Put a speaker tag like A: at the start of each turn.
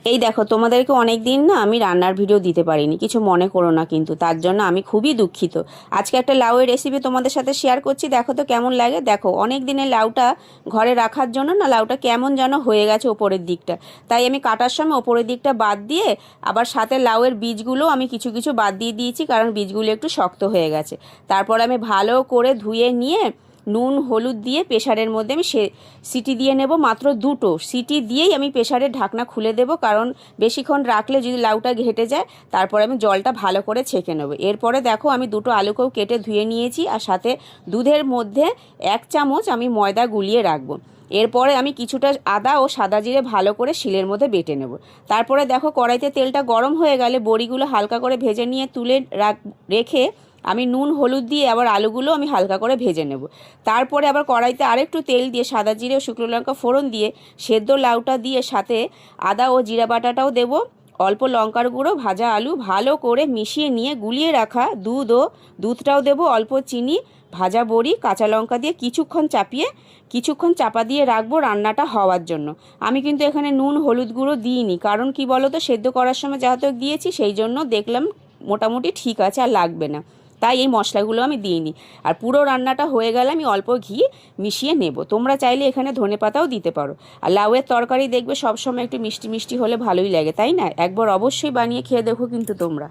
A: এই দেখো, তোমাদেরকে অনেক দিন না আমি রান্নার ভিডিও দিতে পারিনি, কিছু মনে করো না কিন্তু, তার জন্য আমি খুবই দুঃখিত। আজকে একটা লাউয়ের রেসিপি তোমাদের সাথে শেয়ার করছি, দেখো তো কেমন লাগে। দেখো, অনেক দিনের লাউটা ঘরে রাখার জন্য না লাউটা কেমন যেন হয়ে গেছে ওপরের দিকটা। তাই আমি কাটার সময় ওপরের দিকটা বাদ দিয়ে আবার সাথে লাউয়ের বীজগুলো আমি কিছু কিছু বাদ দিয়ে দিয়েছি, কারণ বীজগুলো একটু শক্ত হয়ে গেছে। তারপর আমি ভালো করে ধুয়ে নিয়ে নুন হলুদ দিয়ে প্রেশারের মধ্যে আমি সিটি দিয়ে নেব, মাত্র দুটো সিটি দিয়েই আমি প্রেশারের ঢাকনা খুলে দেব, কারণ বেশিক্ষণ রাখলে যদি লাউটা ঘেটে যায়। তারপর আমি জলটা ভালো করে ছেঁকে নেব। এরপরে দেখো, আমি দুটো আলুকেও কেটে ধুয়ে নিয়েছি, আর সাথে দুধের মধ্যে 1 চামচ আমি ময়দা গুলিয়ে রাখবো। এরপরে আমি কিছুটা আদা ও সাদা জিরে ভালো করে শিলের মধ্যে বেটে নেব। তারপরে দেখো, কড়াইতে তেলটা গরম হয়ে গেলে বড়িগুলো হালকা করে ভেজে নিয়ে তুলে রেখে আমি নুন হলুদ দিয়ে আবার আলুগুলো আমি হালকা করে ভেজে নেব। তারপরে আবার কড়াইতে আরেকটু তেল দিয়ে সাদা জিরে ও শুকনো লঙ্কা ফোড়ন দিয়ে সেদ্ধ লাউটা দিয়ে সাথে আদা ও জিরা বাটাটাও দেব, অল্প লঙ্কার গুঁড়ো, ভাজা আলু ভালো করে মিশিয়ে নিয়ে গুলিয়ে রাখা দুধটাও দেব, অল্প চিনি, ভাজা বড়ি, কাঁচা লঙ্কা দিয়ে কিছুক্ষণ চাপা দিয়ে রাখবো রান্নাটা হওয়ার জন্য। আমি কিন্তু এখানে নুন হলুদ গুঁড়ো দিইনি, কারণ কি বলো তো, সেদ্ধ করার সময় যাহতো দিয়েছি, সেই জন্য দেখলাম মোটামুটি ঠিক আছে, আর লাগবে না, তাই এই মশলাগুলো আমি দিইনি। আর পুরো রান্নাটা হয়ে গেলে আমি অল্প ঘি মিশিয়ে নেব। তোমরা চাইলে এখানে ধনেপাতাও দিতে পারো। আর লাউয়ের তরকারি দেখবে সবসময় একটু মিষ্টি মিষ্টি হলে ভালোই লাগে, তাই না? একবার অবশ্যই বানিয়ে খেয়ে দেখো কিন্তু তোমরা।